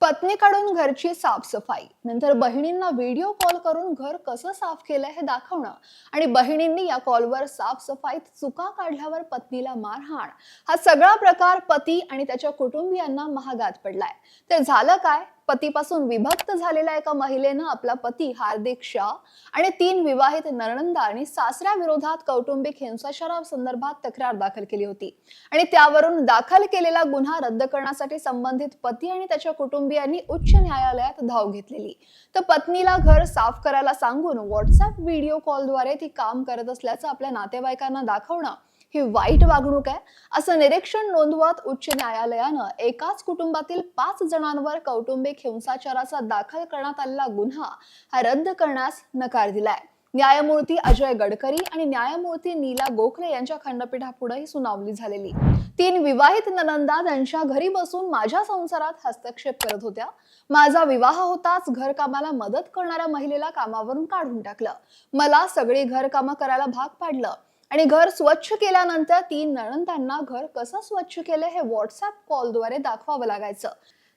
पत्नीकडून घरची साफसफाई, नंतर बहिणींना व्हिडिओ कॉल करून घर कसं साफ केलंय हे दाखवणं आणि बहिणींनी या कॉलवर साफसफाईत चुका काढल्यावर पत्नीला मारहाण, हा सगळा प्रकार पती आणि त्याच्या कुटुंबियांना महागात पडलाय. तर झालं काय? पतीपासून विभक्त झालेल्या एका महिलेनं आपला पती हार्दिक शाह आणि 3 विवाहित नणंदा आणि सासऱ्या विरोधात कौटुंबिक हिंसाचारासंदर्भात तक्रार दाखल केली होती आणि त्यावरून दाखल केलेला गुन्हा रद्द करण्यासाठी संबंधित पती आणि त्याच्या कुटुंबियांनी उच्च न्यायालयात धाव घेतलेली. तर पत्नीला घर साफ करायला सांगून व्हॉट्सअप व्हिडिओ कॉलद्वारे ती काम करत असल्याचं आपल्या नातेवाईकांना दाखवणं ही वाईट वागणूक आहे, असं निरीक्षण नोंदवत उच्च न्यायालयानं एकाच कुटुंबातील 5 जणांवर कौटुंबिक हिंसाचाराचा दाखल करण्यात आलेला गुन्हा हा रद्द करण्यास नकार दिलाय. न्यायमूर्ती अजय गडकरी आणि न्यायमूर्ती नीला गोखले यांच्या खंडपीठापुढे ही सुनावणी झालेली. 3 विवाहित नणंदा त्यांच्या घरी बसून माझ्या संसारात हस्तक्षेप करत होत्या. माझा विवाह होताच घरकामाला मदत करणाऱ्या महिलेला कामावरून काढून टाकलं. मला सगळी घरकामं करायला भाग पाडलं आणि घर स्वच्छ केल्यानंतर 3 नणंदांना घर कसं स्वच्छ केलं हे व्हॉट्सअप कॉलद्वारे दाखवावं लागायचं.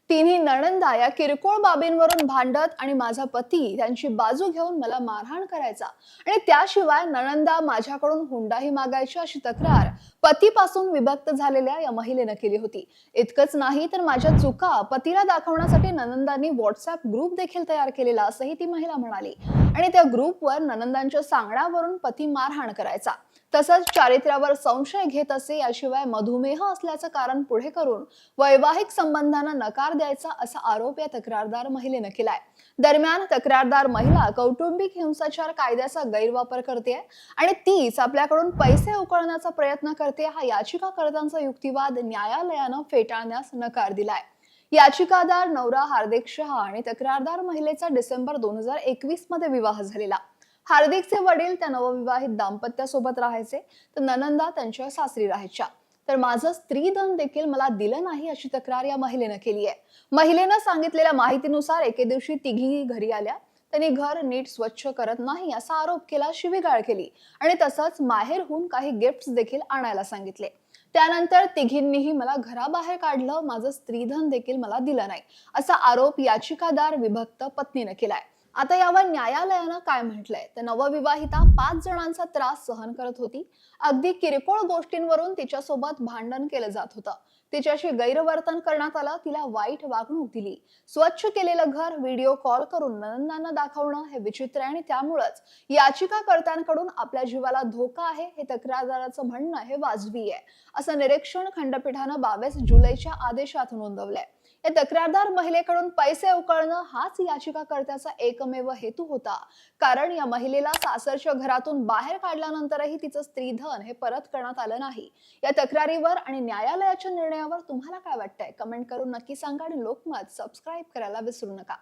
तिन्ही नणंदा या किरकोळ बाबींवरून भांडत आणि माझा पती त्यांची बाजू घेऊन मला मारहाण करायचा आणि त्याशिवाय नणंदा माझ्याकडून हुंडाही मागायची, अशी तक्रार पतीपासून विभक्त झालेल्या या महिलेनं केली होती. इतकंच नाही तर माझ्या चुका पतीला दाखवण्यासाठी नणंदांनी व्हॉट्सअप ग्रुप देखील तयार केलेला, असंही ती महिला म्हणाली. आणि त्या ग्रुपवर नणंदांच्या सांगण्यावरून पती मारहाण करायचा, तसंच चारित्र्यावर संशय घेत असे, याशिवाय मधुमेह असल्याचं कारण पुढे करून वैवाहिक संबंधांना नकार द्यायचा, असा आरोप या तक्रारदार महिलेनं केलाय. दरम्यान तक्रारदार महिला कौटुंबिक हिंसाचार कायद्याचा गैरवापर करते आणि तीच आपल्याकडून पैसे उकळण्याचा प्रयत्न करते, हा याचिकाकर्त्यांचा युक्तिवाद न्यायालयानं फेटाळण्यास नकार दिलाय. याचिकादार नवरा हार्दिक शाह आणि तक्रारदार महिलेचा डिसेंबर 2021 मध्ये विवाह झालेला. हार्दिकचे वडील त्या नवविवाहित दाम्पत्यासोबत राहायचे, तर नणंदा त्यांच्या सासरी राहायच्या. तर माझं स्त्रीधन देखील मला दिलं नाही, अशी तक्रार या महिलेनं केली आहे. महिलेनं सांगितलेल्या माहितीनुसार एके दिवशी तिघी घरी आल्या. त्यांनी घर नीट स्वच्छ करत नाही असा आरोप केला, शिवीगाळ केली आणि तसंच माहेरहून काही गिफ्ट्स देखील आणायला सांगितले. त्यानंतर तिघींनीही मला घराबाहेर काढलं, माझं स्त्रीधन देखील मला दिलं नाही, असा आरोप याचिकादार विभक्त पत्नीनं केलाय. आता यावर न्यायालयानं काय म्हटलंय तर नवविवाहिता 5 जणांचा त्रास सहन करत होती. अगदी किरकोळ गोष्टींवरून तिच्यासोबत भांडण केलं जात होतं. तिच्याशी गैरवर्तन करण्यात आलं, तिला वाईट वागणूक दिली. स्वच्छ केलेलं घर व्हिडिओ कॉल करून नणंदांना दाखवणं हे विचित्र आहे आणि त्यामुळेच याचिकाकर्त्यांकडून आपल्या जीवाला धोका आहे, हे तक्रारदाराचं म्हणणं हे वाजवी आहे, असं निरीक्षण खंडपीठानं 22 जुलैच्या आदेशात नोंदवलंय. या तक्रारदार महिलेकडून पैसे उकळणं हाच याचिकाकर्त्याचा एकमेव हेतू होता, कारण या महिलेला सासरच्या घरातून बाहेर काढल्यानंतरही तिचं स्त्रीधन हे परत करण्यात आलं नाही. या तक्रारीवर आणि न्यायालयाच्या निर्णयावर तुम्हाला काय वाटतंय? कमेंट करून नक्की सांगा आणि लोकमत सबस्क्राईब करायला विसरू नका.